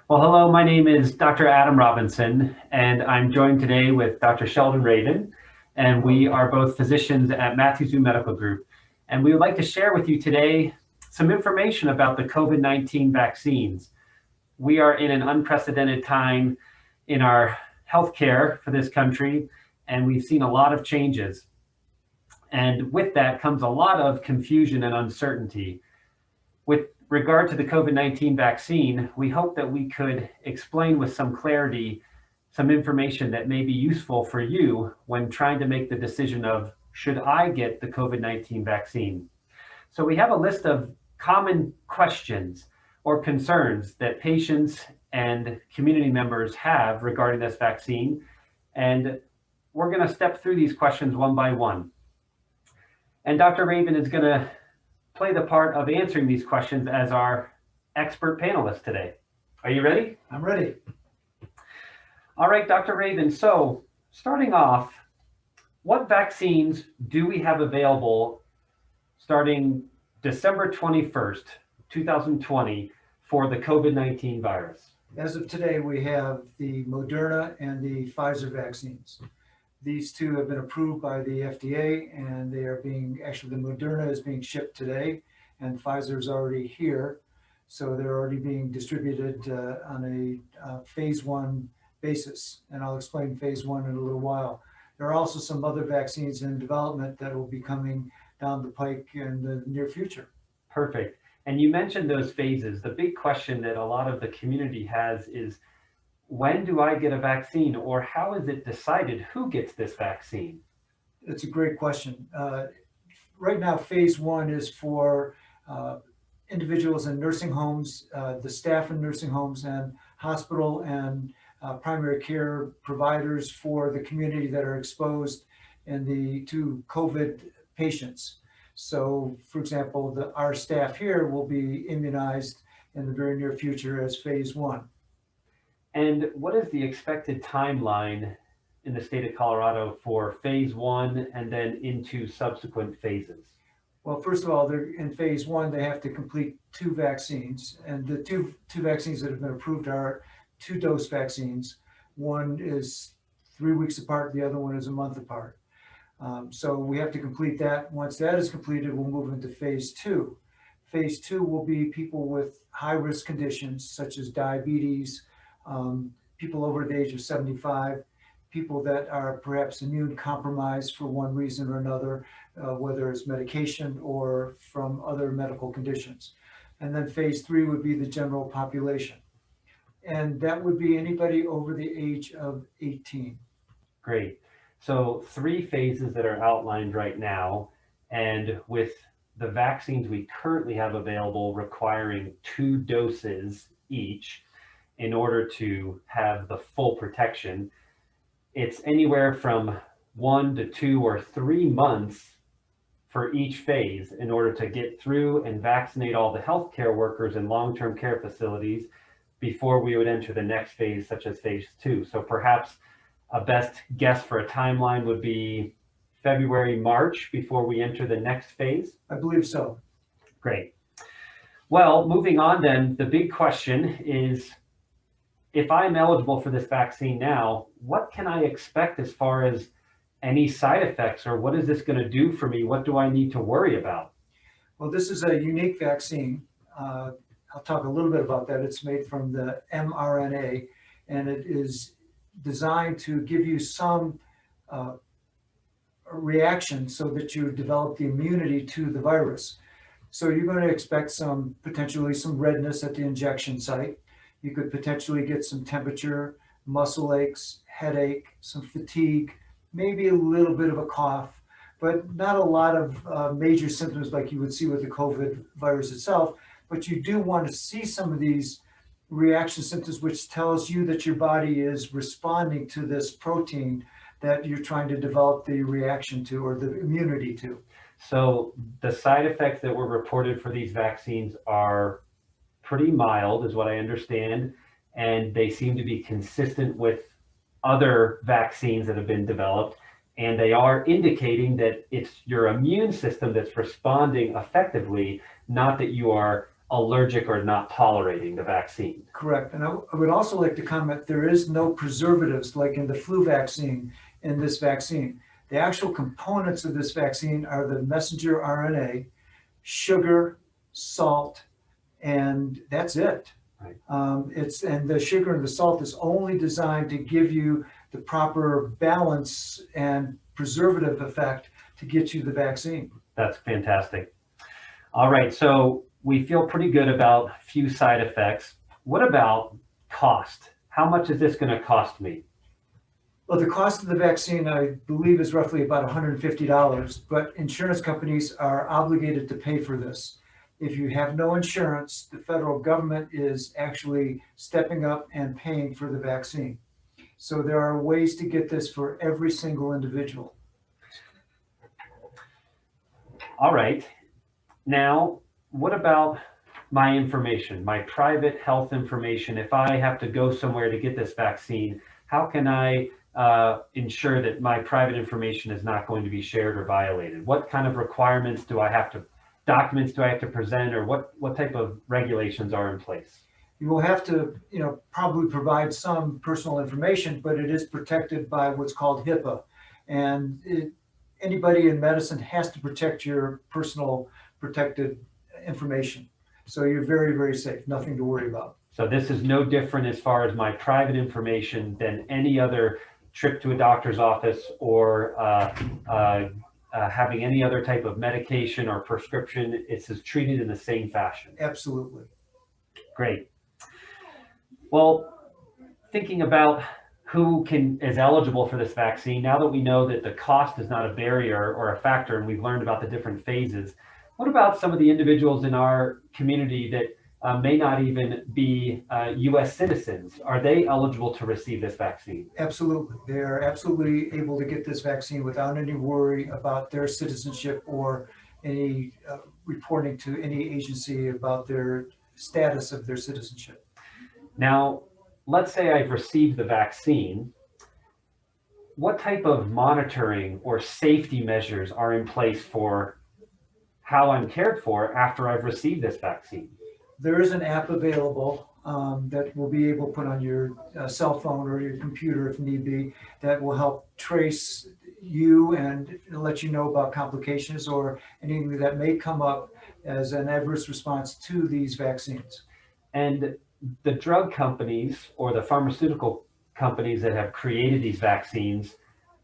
Well, hello, my name is Dr. Adam Robinson, and I'm joined today with Dr. Sheldon Ravin, and we Hello. are both physicians at Matthews Zoo Medical Group. And we would like to share with you today some information about the COVID-19 vaccines. We are in an unprecedented time in our healthcare for this country, and we've seen a lot of changes. And with that comes a lot of confusion and uncertainty. With regard to the COVID-19 vaccine, we hope that we could explain with some clarity some information that may be useful for you when trying to make the decision of should I get the COVID-19 vaccine? So we have a list of common questions or concerns that patients and community members have regarding this vaccine. And we're going to step through these questions one by one. And Dr. Ravin is going to play the part of answering these questions as our expert panelist today. Are you ready? I'm ready. All right, Dr. Ravin. So, starting off, what vaccines do we have available starting December 21st, 2020 for the COVID-19 virus? As of today, we have the Moderna and the Pfizer vaccines. These two have been approved by the FDA, and they are the Moderna is being shipped today, and Pfizer is already here. So they're already being distributed on a phase one basis. And I'll explain phase one in a little while. There are also some other vaccines in development that will be coming down the pike in the near future. Perfect. And you mentioned those phases. The big question that a lot of the community has is when do I get a vaccine, or how is it decided who gets this vaccine? It's a great question. Right now, phase one is for individuals in nursing homes, the staff in nursing homes, and hospital and primary care providers for the community that are exposed to COVID patients. So, for example, our staff here will be immunized in the very near future as phase one. And what is the expected timeline in the state of Colorado for phase one and then into subsequent phases? Well, first of all, they're in phase one, they have to complete two vaccines. And the two vaccines that have been approved are two-dose vaccines. One is 3 weeks apart, the other one is a month apart. So we have to complete that. Once that is completed, we'll move into phase two. Phase two will be people with high-risk conditions such as diabetes, people over the age of 75, people that are perhaps immune compromised for one reason or another, whether it's medication or from other medical conditions. And then phase three would be the general population. And that would be anybody over the age of 18. Great. So, three phases that are outlined right now, and with the vaccines we currently have available requiring two doses each in order to have the full protection, it's anywhere from 1 to 2 or 3 months for each phase in order to get through and vaccinate all the healthcare workers in long-term care facilities before we would enter the next phase, such as phase two. So perhaps a best guess for a timeline would be February, March before we enter the next phase. I believe so. Great. Well, moving on then, the big question is if I'm eligible for this vaccine now, what can I expect as far as any side effects, or what is this going to do for me? What do I need to worry about? Well, this is a unique vaccine. I'll talk a little bit about that. It's made from the mRNA, and it is designed to give you some reaction so that you develop the immunity to the virus. So you're going to expect potentially some redness at the injection site. You could potentially get some temperature, muscle aches, headache, some fatigue, maybe a little bit of a cough, but not a lot of major symptoms like you would see with the COVID virus itself. But you do want to see some of these reaction symptoms, which tells you that your body is responding to this protein that you're trying to develop the reaction to or the immunity to. So the side effects that were reported for these vaccines are pretty mild, is what I understand, and they seem to be consistent with other vaccines that have been developed, and they are indicating that it's your immune system that's responding effectively, not that you are allergic or not tolerating the vaccine. Correct. And I would also like to comment, there is no preservatives like in the flu vaccine in this vaccine. The actual components of this vaccine are the messenger RNA, sugar, salt, and that's it. Right. And the sugar and the salt is only designed to give you the proper balance and preservative effect to get you the vaccine. That's fantastic. All right, so we feel pretty good about few side effects. What about cost? How much is this going to cost me? Well, the cost of the vaccine, I believe, is roughly about $150, but insurance companies are obligated to pay for this. If you have no insurance, the federal government is actually stepping up and paying for the vaccine. So there are ways to get this for every single individual. All right. Now, what about my information, my private health information? If I have to go somewhere to get this vaccine, how can I ensure that my private information is not going to be shared or violated? What kind of requirements do I have to, documents do I have to present, or what type of regulations are in place? You will have to, probably provide some personal information, but it is protected by what's called HIPAA. And anybody in medicine has to protect your personal protected information. So you're very, very safe, nothing to worry about. So this is no different as far as my private information than any other trip to a doctor's office or having any other type of medication or prescription. It's treated in the same fashion. Absolutely. Great. Well, thinking about who is eligible for this vaccine, now that we know that the cost is not a barrier or a factor, and we've learned about the different phases, what about some of the individuals in our community that may not even be U.S. citizens? Are they eligible to receive this vaccine? Absolutely. They are absolutely able to get this vaccine without any worry about their citizenship or any reporting to any agency about their status of their citizenship. Now, let's say I've received the vaccine. What type of monitoring or safety measures are in place for how I'm cared for after I've received this vaccine? There is an app available that will be able to put on your cell phone or your computer if need be, that will help trace you and let you know about complications or anything that may come up as an adverse response to these vaccines. And the drug companies or the pharmaceutical companies that have created these vaccines,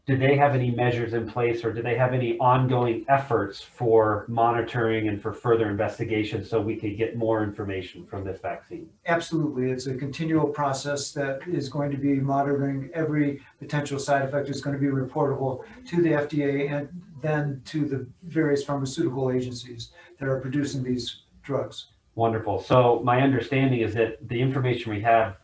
do they have any measures in place, or do they have any ongoing efforts for monitoring and for further investigation so we could get more information from this vaccine? Absolutely. It's a continual process that is going to be monitoring every potential side effect. Is going to be reportable to the FDA and then to the various pharmaceutical agencies that are producing these drugs. Wonderful. So my understanding is that the information we have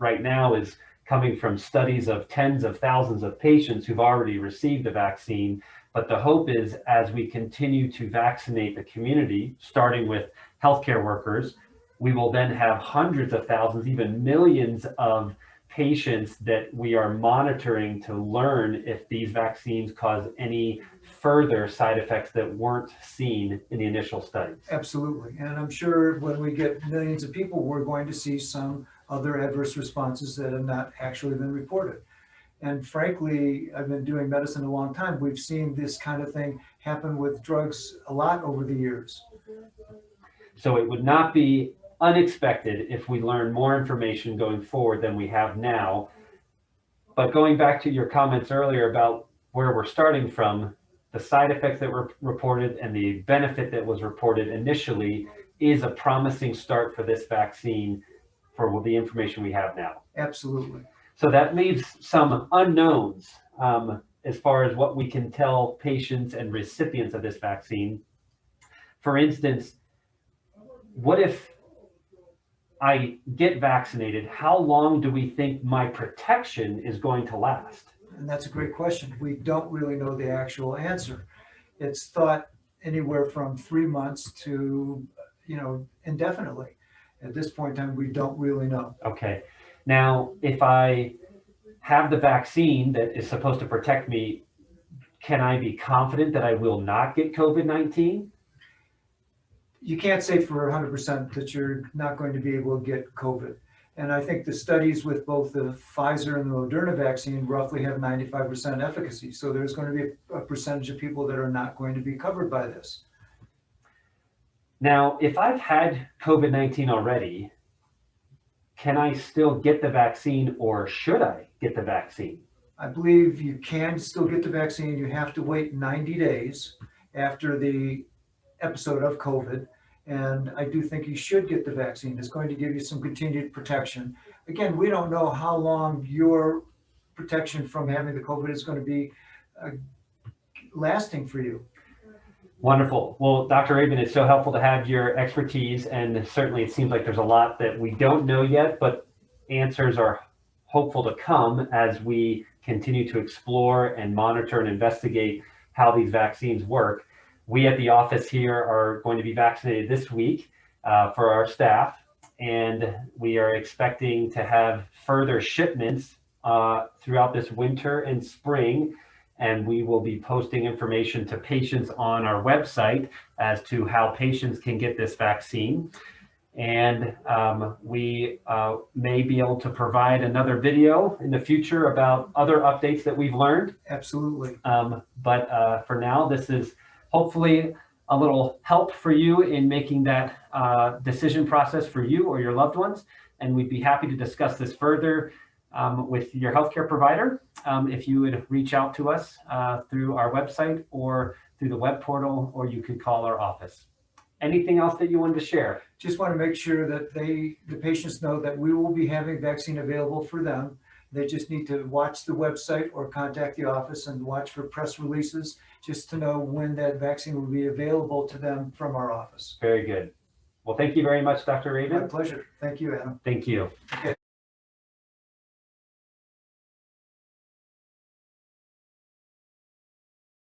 right now is coming from studies of tens of thousands of patients who've already received the vaccine. But the hope is, as we continue to vaccinate the community, starting with healthcare workers, we will then have hundreds of thousands, even millions of patients that we are monitoring to learn if these vaccines cause any further side effects that weren't seen in the initial studies. Absolutely. And I'm sure when we get millions of people, we're going to see some other adverse responses that have not actually been reported. And frankly, I've been doing medicine a long time. We've seen this kind of thing happen with drugs a lot over the years. So it would not be unexpected if we learn more information going forward than we have now. But going back to your comments earlier about where we're starting from, the side effects that were reported and the benefit that was reported initially is a promising start for this vaccine for the information we have now. Absolutely. So that leaves some unknowns as far as what we can tell patients and recipients of this vaccine. For instance, what if I get vaccinated? How long do we think my protection is going to last? And that's a great question. We don't really know the actual answer. It's thought anywhere from 3 months to, indefinitely. At this point in time, we don't really know. Okay. Now, if I have the vaccine that is supposed to protect me, can I be confident that I will not get COVID-19? you can't say for 100% that you're not going to be able to get COVID. And I think the studies with both the Pfizer and the Moderna vaccine roughly have 95% efficacy. So there's going to be a percentage of people that are not going to be covered by this. Now, if I've had COVID-19 already, can I still get the vaccine, or should I get the vaccine? I believe you can still get the vaccine. You have to wait 90 days after the episode of COVID. And I do think you should get the vaccine. It's going to give you some continued protection. Again, we don't know how long your protection from having the COVID is going to be lasting for you. Wonderful. Well, Dr. Ravin, it's so helpful to have your expertise, and certainly it seems like there's a lot that we don't know yet, but answers are hopeful to come as we continue to explore and monitor and investigate how these vaccines work. We at the office here are going to be vaccinated this week for our staff, and we are expecting to have further shipments throughout this winter and spring. And we will be posting information to patients on our website as to how patients can get this vaccine. And we may be able to provide another video in the future about other updates that we've learned. Absolutely. But for now, this is hopefully a little help for you in making that decision process for you or your loved ones. And we'd be happy to discuss this further with your healthcare provider, if you would reach out to us through our website or through the web portal, or you could call our office. Anything else that you wanted to share? Just want to make sure that the patients know that we will be having vaccine available for them. They just need to watch the website or contact the office and watch for press releases just to know when that vaccine will be available to them from our office. Very good. Well, thank you very much, Dr. Ravin. My pleasure. Thank you, Adam. Thank you. Okay.